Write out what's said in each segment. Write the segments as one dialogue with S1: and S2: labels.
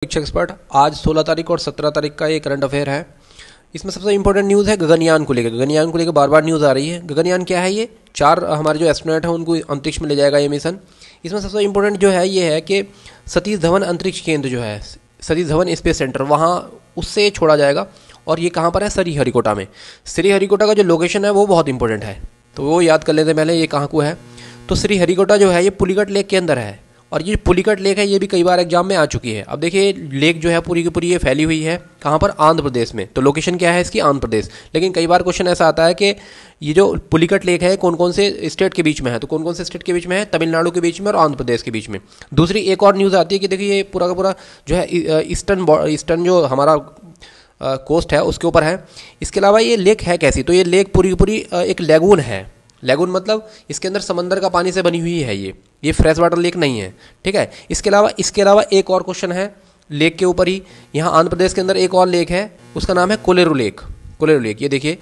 S1: शिक्षा एक्सपर्ट। आज 16 तारीख और 17 तारीख का ये करंट अफेयर है। इसमें सबसे इंपॉर्टेंट न्यूज़ है गगनयान को लेकर। गगनयान को लेकर बार बार न्यूज़ आ रही है। गगनयान क्या है? ये 4 हमारे जो एस्ट्रोनॉट हैं उनको अंतरिक्ष में ले जाएगा ये मिशन। इसमें सबसे इंपॉर्टेंट जो है ये है कि सतीश धवन अंतरिक्ष केंद्र जो है, सतीश धवन स्पेस सेंटर, वहाँ उससे छोड़ा जाएगा। और ये कहाँ पर है? श्रीहरिकोटा में। श्रीहरिकोटा का जो लोकेशन है वो बहुत इंपॉर्टेंट है, तो वो याद कर लेते हैं पहले ये कहाँ को है। तो श्रीहरिकोटा जो है ये पुलिकट लेक के अंदर है। और ये पुलिकट लेक है, ये भी कई बार एग्जाम में आ चुकी है। अब देखिए लेक जो है पूरी की पूरी ये फैली हुई है कहाँ पर? आंध्र प्रदेश में। तो लोकेशन क्या है इसकी? आंध्र प्रदेश। लेकिन कई बार क्वेश्चन ऐसा आता है कि ये जो पुलिकट लेक है कौन कौन से स्टेट के बीच में है? तो कौन कौन से स्टेट के बीच में है? तमिलनाडु के बीच में और आंध्र प्रदेश के बीच में। दूसरी एक और न्यूज़ आती है कि देखिए ये पूरा का पूरा जो है ईस्टर्न जो हमारा कोस्ट है उसके ऊपर है। इसके अलावा ये लेक है कैसी? तो ये लेक पूरी की पूरी एक लैगून है। लैगून मतलब इसके अंदर समंदर का पानी से बनी हुई है ये फ्रेश वाटर लेक नहीं है, ठीक है। इसके अलावा एक और क्वेश्चन है लेक के ऊपर ही। यहाँ आंध्र प्रदेश के अंदर एक और लेक है, उसका नाम है कोलेरू लेक। कोलेरू लेक, ये देखिए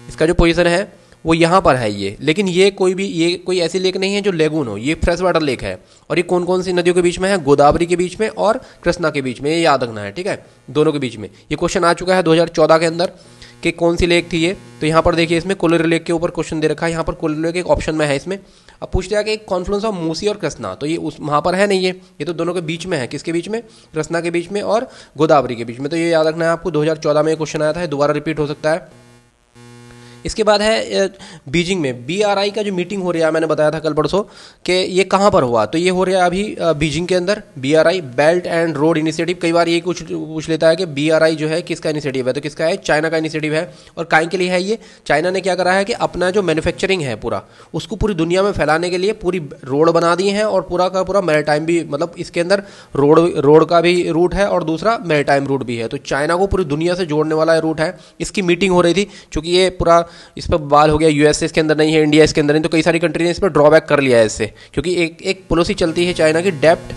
S1: इसका जो पोजीशन है वो यहाँ पर है ये। लेकिन ये कोई ऐसी लेक नहीं है जो लेगून हो, ये फ्रेश वाटर लेक है। और ये कौन कौन सी नदियों के बीच में है? गोदावरी के बीच में और कृष्णा के बीच में, ये याद रखना है, ठीक है, दोनों के बीच में। ये क्वेश्चन आ चुका है 2014 के अंदर कि कौन सी लेक थी ये। तो यहाँ पर देखिए इसमें कोलेरू लेक के ऊपर क्वेश्चन दे रखा है। यहाँ पर कोलेरू लेक एक ऑप्शन में है इसमें। अब पूछते हैं कि एक कॉन्फ्लुएंस ऑफ मूसी और कृष्णा, तो ये उस वहाँ पर है नहीं, ये तो दोनों के बीच में है। किसके बीच में? कृष्णा के बीच में और गोदावरी के बीच में। तो ये याद रखना है आपको, 2014 में क्वेश्चन आया था, दोबारा रिपीट हो सकता है। इसके बाद है बीजिंग में BRI का जो मीटिंग हो रहा है, मैंने बताया था कल परसों कि ये कहाँ पर हुआ। तो ये हो रहा है अभी बीजिंग के अंदर। BRI belt and road initiative. कई बार ये कुछ पूछ लेता है कि BRI जो है किसका इनिशिएटिव है? तो किसका है? चाइना का इनिशिएटिव है। और काहे के लिए है ये? चाइना ने क्या करा है कि अपना जो मैन्युफैक्चरिंग है पूरा, उसको पूरी दुनिया में फैलाने के लिए पूरी रोड बना दी है। और पूरा का पूरा मैरीटाइम भी, मतलब इसके अंदर रोड का भी रूट है और दूसरा मैरीटाइम रूट भी है। तो चाइना को पूरी दुनिया से जोड़ने वाला रूट है। इसकी मीटिंग हो रही थी, चूँकि ये पूरा इस पर बवाल हो गया। यूएसए इसके अंदर नहीं है, इंडिया इसके अंदर नहीं, तो कई सारी कंट्री ने इस पर ड्रॉबैक कर लिया है इससे। क्योंकि एक पॉलिसी चलती है चाइना की, डेप्ट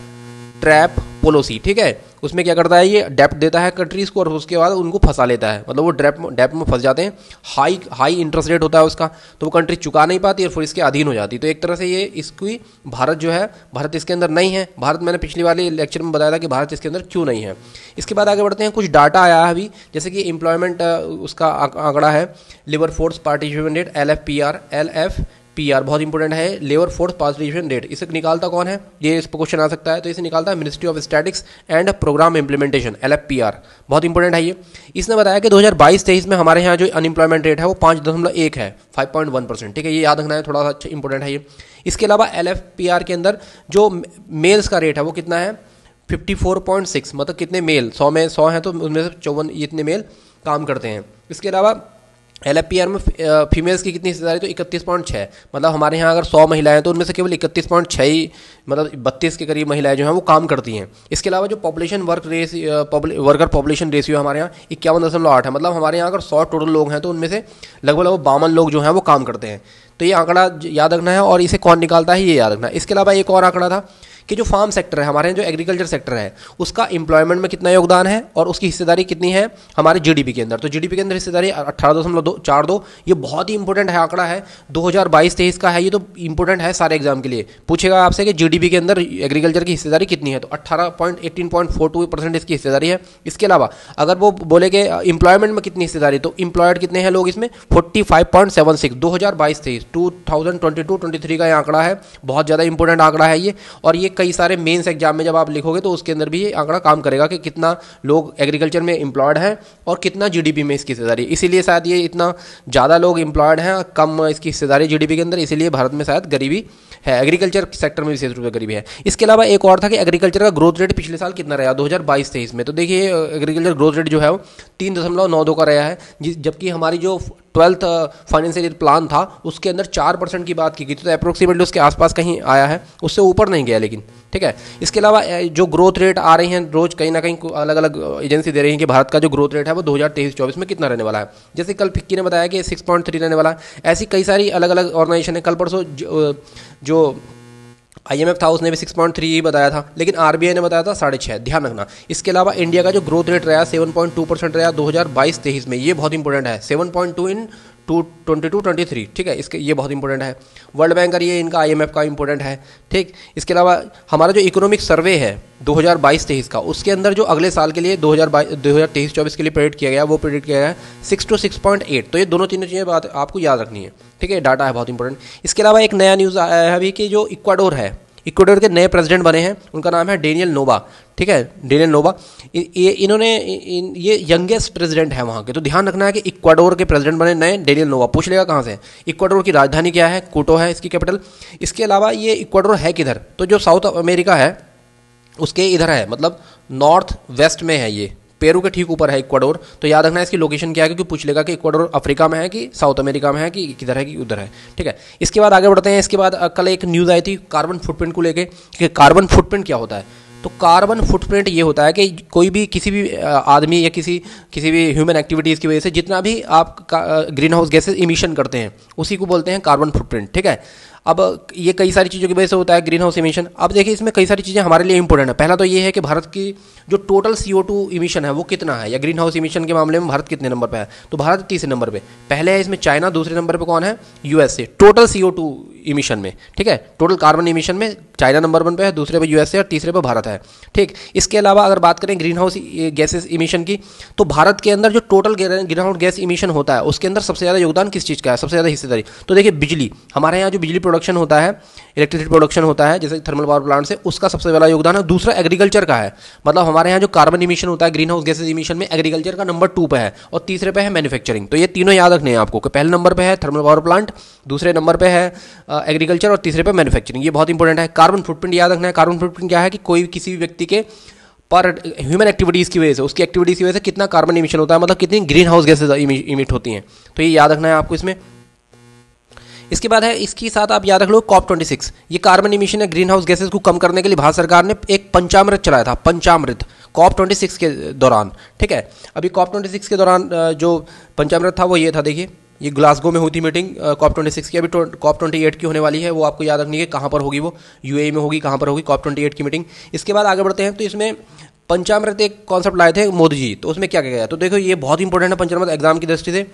S1: ट्रैप पॉलिसी, ठीक है। उसमें क्या करता है, ये डेप्ट देता है कंट्रीज को और उसके बाद उनको फंसा लेता है। मतलब वो डेप्ट में फंस जाते हैं। हाई इंटरेस्ट रेट होता है उसका, तो वो कंट्री चुका नहीं पाती और फिर इसके अधीन हो जाती। तो एक तरह से ये इसकी भारत जो है, भारत इसके अंदर नहीं है। भारत, मैंने पिछली वाली लेक्चर में बताया था कि भारत इसके अंदर क्यों नहीं है। इसके बाद आगे बढ़ते हैं। कुछ डाटा आया है अभी, जैसे कि एम्प्लॉयमेंट उसका आंकड़ा है, labour force participation rate, LFPR बहुत इंपॉर्टेंट है। लेबर फोर्स पार्टिसिपेशन रेट, इसे निकालता कौन है? ये इस पर क्वेश्चन आ सकता है। तो इसे निकालता है ministry of statistics and programme implementation, LFPR, बहुत इंपॉर्टेंट है ये। इसने बताया कि 2022-23 में हमारे यहाँ जो अनएम्प्लॉयमेंट रेट है वो 5.1 है, 5.1%, ठीक है। ये याद रखना है, थोड़ा सा अच्छा इंपॉर्टेंट है ये। इसके अलावा LFPR के अंदर जो मेल्स का रेट है वो कितना है? 54.6, मतलब कितने मेल, 100 में 100 हैं तो उनमें से 54 इतने मेल काम करते हैं। इसके अलावा LFPR में फीमेल्स की कितनी हिस्सेदारी? तो 31.6, मतलब हमारे यहाँ अगर 100 महिलाएं तो उनमें से केवल 31.6 ही, मतलब 32 के करीब महिलाएं जो हैं वो काम करती हैं। इसके अलावा जो वर्कर पॉपुलेशन रेशियो हमारे यहाँ 51.8 है। मतलब हमारे यहाँ अगर 100 टोटल लोग हैं तो उनमें से लगभग 52 लोग जो हैं वो काम करते हैं। तो ये आंकड़ा याद रखना है और इसे कौन निकालता है ये याद रखना है। इसके अलावा एक और आंकड़ा था कि जो फार्म सेक्टर है हमारे यहाँ, जो एग्रीकल्चर सेक्टर है, उसका एम्प्लॉयमेंट में कितना योगदान है और उसकी हिस्सेदारी कितनी है हमारे GDP के अंदर। तो GDP के अंदर हिस्सेदारी 18.42। ये बहुत ही इंपॉर्टेंट है, आंकड़ा है 2022-23 का है। ये तो इंपॉर्टेंट है सारे एग्जाम के लिए। पूछेगा आपसे कि GDP के अंदर एग्रीकल्चर की हिस्सेदारी कितनी है, तो 18.42% इसकी हिस्सेदारी है। इसके अलावा अगर वो बोले कि एम्प्लॉयमेंट में कितनी हिस्सेदारी, तो एम्प्लॉयड कितने हैं लोग इसमें? 45.76, 2022-23, 2022-23 का ये आंकड़ा है। बहुत ज़्यादा इंपॉर्टेंट आंकड़ा है ये। और ये कई सारे मेंस एग्जाम में जब आप लिखोगे तो उसके अंदर भी ये आंकड़ा काम करेगा कि कितना लोग एग्रीकल्चर में एम्प्लॉयड हैं और कितना GDP में इसकी हिस्सेदारी। इसीलिए शायद ये इतना ज़्यादा लोग एम्प्लॉयड हैं, कम इसकी हिस्सेदारी GDP के अंदर, इसीलिए भारत में शायद गरीबी है, एग्रीकल्चर सेक्टर में विशेष रूप से गरीबी है। इसके अलावा एक और था कि एग्रीकल्चर का ग्रोथ रेट पिछले साल कितना रहा 2022-23 में। तो देखिए एग्रीकल्चर ग्रोथ रेट जो है वो 3.92 का रहा है, जबकि हमारी जो 12th फाइनेंशियल ईयर प्लान था उसके अंदर 4% की बात की गई थी। तो अप्रोक्सीमेटली उसके आसपास कहीं आया है, उससे ऊपर नहीं गया लेकिन, ठीक है। इसके अलावा जो ग्रोथ रेट आ रही हैं रोज कहीं ना कहीं अलग अलग एजेंसी दे रही हैं कि भारत का जो ग्रोथ रेट है वो 2023-24 में कितना रहने वाला है। जैसे कल फिक्की ने बताया कि 6.3 रहने वाला है। ऐसी कई सारी अलग अलग ऑर्गेनाइजेशन है। कल परसों जो IMF था उसने भी 6.3 ही बताया था, लेकिन RBI ने बताया था 6.5, ध्यान रखना। इसके अलावा इंडिया का जो ग्रोथ रेट रहा 7.2% रहा 2022-23 में, ये बहुत इंपॉर्टेंट है। 7.2 इन 22-23, ठीक है, इसके ये बहुत इंपॉर्टेंट है। वर्ल्ड बैंक का ये इनका IMF का इंपॉर्टेंट है, ठीक। इसके अलावा हमारा जो इकोनॉमिक सर्वे है 2022-23 का, उसके अंदर जो अगले साल के लिए 2023-24 के लिए प्रेडिक्ट किया गया, वो प्रेडिक्ट किया गया है 6 to 6.8। तो ये दोनों तीनों चीज़ें बात आपको याद रखनी है, ठीक है, डाटा है बहुत इंपॉर्टेंट। इसके अलावा एक नया न्यूज़ आया है अभी कि जो इक्वाडोर है, इक्वाडोर के नए प्रेसिडेंट बने हैं, उनका नाम है डेनियल नोबा, ठीक है, डेनियल नोबा। ये यंगेस्ट प्रेसिडेंट है वहाँ के। तो ध्यान रखना है कि इक्वाडोर के प्रेसिडेंट बने नए डेनियल नोबा। पूछ लेगा कहाँ से। इक्वाडोर की राजधानी क्या है? क्यूटो है इसकी कैपिटल। इसके अलावा ये इक्वाडोर है किधर? तो जो साउथ अमेरिका है उसके इधर है, मतलब नॉर्थ वेस्ट में है, ये पेरू के ठीक ऊपर है इक्वाडोर। तो याद रखना है इसकी लोकेशन क्या है, क्योंकि पूछ लेगा कि इक्वाडोर अफ्रीका में है कि साउथ अमेरिका में है कि किधर है कि उधर है, ठीक है। इसके बाद आगे बढ़ते हैं। इसके बाद कल एक न्यूज़ आई थी कार्बन फुटप्रिंट को लेके कि कार्बन फुटप्रिंट क्या होता है। तो कार्बन फुटप्रिंट ये होता है कि कोई भी किसी भी आदमी या किसी भी ह्यूमन एक्टिविटीज़ की वजह से जितना भी आप ग्रीन हाउस गैसेज इमिशन करते हैं उसी को बोलते हैं कार्बन फुटप्रिंट, ठीक है। अब ये कई सारी चीज़ों की वजह से होता है ग्रीन हाउस इमिशन। अब देखिए इसमें कई सारी चीज़ें हमारे लिए इंपॉर्टेंट है। पहला तो ये है कि भारत की जो टोटल CO2 इमिशन है वो कितना है, या ग्रीन हाउस इमिशन के मामले में भारत कितने नंबर पे है। तो भारत तीसरे नंबर पे, पहले है इसमें चाइना, दूसरे नंबर पे कौन है? USA, टोटल CO2 इमिशन में, ठीक है, टोटल कार्बन इमिशन में चाइना नंबर 1 पे है, दूसरे पे USA और तीसरे पे भारत है, ठीक। इसके अलावा अगर बात करें ग्रीन हाउस गैसेस इमिशन की, तो भारत के अंदर जो total green house gas emission होता है उसके अंदर सबसे ज़्यादा योगदान किस चीज़ का है, सबसे ज़्यादा हिस्सेदारी? तो देखिए बिजली, हमारे यहाँ जो बिजली प्रोडक्शन होता है, इलेक्ट्रिसिटी प्रोडक्शन होता है जैसे थर्मल पावर प्लांट से, उसका सबसे बड़ा योगदान है। दूसरा एग्रीकल्चर का है, मतलब हमारे यहाँ जो कार्बन इमिशन होता है ग्रीन हाउस गैसेज इमिशन में, एग्रीकल्चर का नंबर 2 पे है और तीसरे पे है मैन्युफैक्चरिंग। तो ये तीनों याद रखने हैं आपको कि पहले नंबर पे है थर्मल पावर प्लांट, दूसरे नंबर पे है एग्रीकल्चर और तीसरे पे मैन्युफैक्चरिंग। ये बहुत इंपॉर्टेंट है। कार्बन फुटप्रिंट याद रखना है। कार्बन फुटप्रिंट क्या है कि कोई किसी भी व्यक्ति के पर ह्यूमन एक्टिविटीज़ की वजह से, उसकी एक्टिविटीज़ की वजह से कितना कार्बन इमिशन होता है, मतलब कितनी ग्रीन हाउस गैसेज इमिट होती हैं। तो ये याद रखना है आपको इसमें। इसके बाद है, इसके साथ आप याद रख लो COP26। ये कार्बन इमिशन या ग्रीन हाउस गैसेज को कम करने के लिए भारत सरकार ने एक पंचामृत चलाया था, पंचामृत, COP26 के दौरान, ठीक है। अभी COP26 के दौरान जो पंचामृत था वो ये था, देखिए ये ग्लासगो में हुई थी मीटिंग COP26 की। अभी COP28 की होने वाली है, वो आपको याद रखनी है कहाँ पर होगी, वो UAE में होगी, कहाँ पर होगी COP28 की मीटिंग। इसके बाद आगे बढ़ते हैं। तो इसमें पंचामृत एक कॉन्सेप्ट लाए थे मोदी जी, तो उसमें क्या क्या गया, तो देखो ये बहुत इंपॉर्टेंट है पंचामृत एग्जाम की दृष्टि से।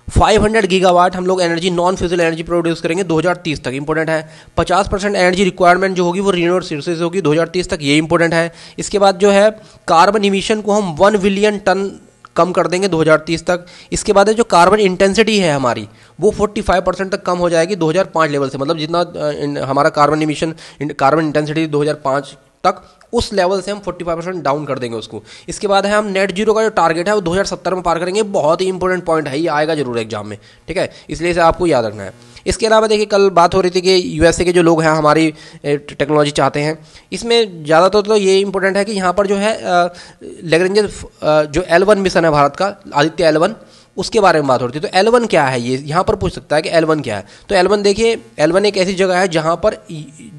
S1: 500 गीगावाट हम लोग एनर्जी, नॉन फ्यूजिल एनर्जी प्रोड्यूस करेंगे 2030 तक, इंपॉर्टेंट है। 50% एनर्जी रिक्वायरमेंट जो होगी वो रिन्यूएबल सोर्सेज होगी 2030 तक, ये इंपॉर्टेंट है। इसके बाद जो है कार्बन इमिशन को हम 1 बिलियन टन कम कर देंगे 2030 तक। इसके बाद जो कार्बन इंटेंसिटी है हमारी वो 45% तक कम हो जाएगी 2005 लेवल से, मतलब जितना हमारा कार्बन इमिशन, कार्बन इंटेंसिटी 2005 तक, उस लेवल से हम 45% डाउन कर देंगे उसको। इसके बाद है हम नेट जीरो का जो टारगेट है वो 2070 में पार करेंगे। बहुत ही इंपॉर्टेंट पॉइंट है, ये आएगा जरूर एग्जाम में, ठीक है, इसलिए इसे आपको याद रखना है। इसके अलावा देखिए कल बात हो रही थी कि USA के जो लोग हैं हमारी टेक्नोलॉजी चाहते हैं, इसमें ज़्यादातर तो ये इंपॉर्टेंट है कि यहाँ पर जो है लैग्रेंज जो L1 मिशन है भारत का, आदित्य L1, उसके बारे में बात हो रही थी। तो L1 क्या है, ये यहाँ पर पूछ सकता है कि L1 क्या है। तो L1 देखिए, L1 एक ऐसी जगह है जहाँ पर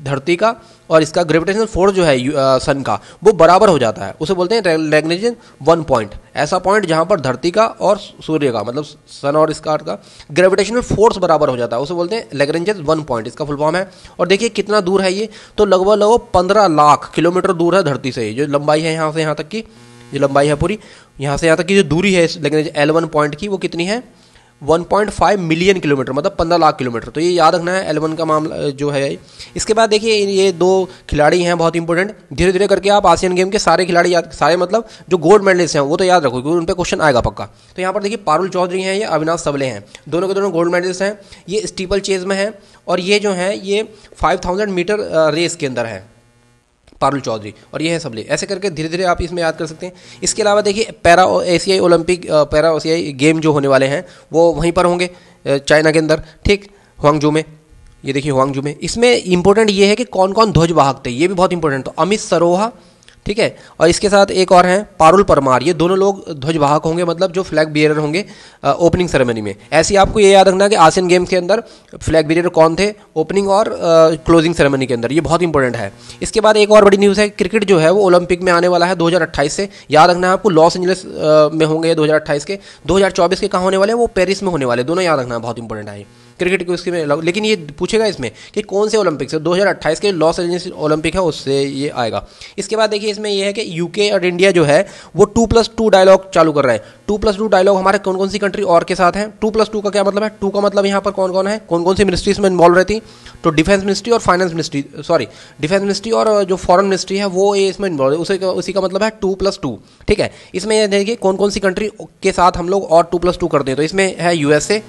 S1: धरती का और इसका ग्रेविटेशनल फोर्स जो है सन का वो बराबर हो जाता है, उसे बोलते हैं लैग्रेंज 1 पॉइंट। ऐसा पॉइंट जहाँ पर धरती का और सूर्य का, मतलब सन और इसका का ग्रेविटेशनल फोर्स बराबर हो जाता है, उसे बोलते हैं लैग्रेंज 1 पॉइंट, इसका फुल फॉर्म है। और देखिए कितना दूर है ये, तो लगभग 15 लाख किलोमीटर दूर है धरती से। जो लंबाई है यहाँ से यहाँ तक की, जो लंबाई है पूरी यहाँ से यहाँ तक की जो दूरी है लैग्रेंज L1 पॉइंट की, वो कितनी है 1.5 मिलियन किलोमीटर, मतलब 15 लाख किलोमीटर। तो ये याद रखना है L1 का मामला जो है। इसके बाद देखिए ये 2 खिलाड़ी हैं बहुत इंपॉर्टेंट, धीरे धीरे करके आप आसियान गेम के सारे खिलाड़ी याद, सारे मतलब जो गोल्ड मेडलिस्ट हैं वो तो याद रखो क्योंकि उन पर क्वेश्चन आएगा पक्का। तो यहाँ पर देखिए पारुल चौधरी हैं, ये अविनाश सबले हैं, दोनों के दोनों गोल्ड मेडलिस्ट हैं। ये स्टीपल चेज में है और ये जो है ये 5000 मीटर रेस के अंदर है पारुल चौधरी, और ये है सबले। ऐसे करके धीरे धीरे आप इसमें याद कर सकते हैं। इसके अलावा देखिए पैरा एशियाई ओलंपिक पैरा एशियाई गेम जो होने वाले हैं वो वहीं पर होंगे चाइना के अंदर, ठीक, हुआंगजू में। ये देखिए हुआंगजू में। इसमें इंपॉर्टेंट ये है कि कौन कौन ध्वजवाहक थे, ये भी बहुत इंपॉर्टेंट। तो अमित सरोहा, ठीक है, और इसके साथ एक और हैं पारुल परमार, ये दोनों लोग ध्वजवाहक होंगे, मतलब जो फ्लैग बियरर होंगे ओपनिंग सेरेमनी में। ऐसे ही आपको ये याद रखना कि आसियान गेम्स के अंदर फ्लैग बियरर कौन थे ओपनिंग और क्लोजिंग सेरेमनी के अंदर, ये बहुत इंपॉर्टेंट है। इसके बाद एक और बड़ी न्यूज़ है, क्रिकेट जो है वो ओलंपिक में आने वाला है 2028 से, याद रखना है आपको। लॉस एंजलिस में होंगे 2028 के, 2024 के कहाँ होने वाले हैं, वो पेरिस में होने वाले, दोनों याद रखना है, बहुत इंपॉर्टेंट है। क्रिकेट के उसके में, लेकिन ये पूछेगा इसमें कि कौन से ओलंपिक से, 2028 के लॉस एंजल्स ओलंपिक है उससे ये आएगा। इसके बाद देखिए इसमें ये है कि यूके और इंडिया जो है वो 2+2 डायलॉग चालू कर रहा है। 2+2 डायलॉग हमारे कौन कौन सी कंट्री और के साथ हैं? 2+2 का क्या मतलब है? 2 का मतलब यहाँ पर कौन कौन है, कौन कौन सी मिनिस्ट्री इसमें इन्वॉल्व रहती? तो डिफेंस मिनिस्ट्री और finance ministry, sorry defence ministry और जो फॉरेन मिनिस्ट्री है वो ये इसमें इन्वॉल्व है, उसी का मतलब है 2+2। ठीक है, इसमें ये देखिए कौन कौन सी कंट्री के साथ हम लोग और 2+2 करते हैं। तो इसमें है यूएसए,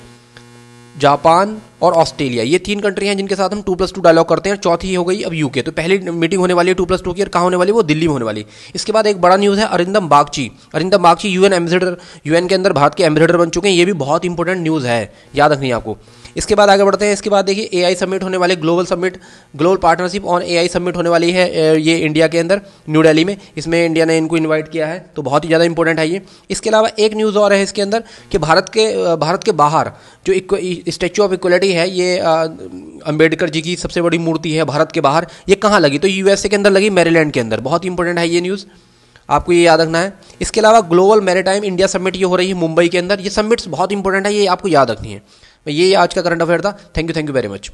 S1: जापान और ऑस्ट्रेलिया, ये 3 कंट्री हैं जिनके साथ हम 2+2 डायलॉग करते हैं। चौथी हो गई अब यूके। तो पहली मीटिंग होने वाली है 2+2 की, और कहाँ होने वाली है? वो दिल्ली में होने वाली। इसके बाद एक बड़ा न्यूज़ है, Arindam Bagchi. Arindam Bagchi UN ambassador, UN के अंदर भारत के एम्बेसडर बन चुके हैं। ये भी बहुत इंपॉर्टेंट न्यूज़ है, याद रखनी है आपको। इसके बाद आगे बढ़ते हैं। इसके बाद देखिए एआई समिट होने वाले, global summit, global partnership on AI summit होने वाली है ये इंडिया के अंदर, न्यू दिल्ली में। इसमें इंडिया ने इनको इनवाइट किया है, तो बहुत ही ज़्यादा इंपॉर्टेंट है ये। इसके अलावा एक न्यूज़ और है इसके अंदर कि भारत के बाहर जो स्टैच्यू ऑफ इक्वलिटी है, ये अंबेडकर जी की सबसे बड़ी मूर्ति है भारत के बाहर, ये कहाँ लगी? तो यूएसए के अंदर लगी, मैरीलैंड के अंदर। बहुत इंपॉर्टेंट है ये न्यूज़, आपको ये याद रखना है। इसके अलावा ग्लोबल मैरीटाइम इंडिया समिट ये हो रही है मुंबई के अंदर। ये समिट्स बहुत इंपॉर्टेंट है, ये आपको याद रखनी है। ये आज का करंट अफेयर था। Thank you very much.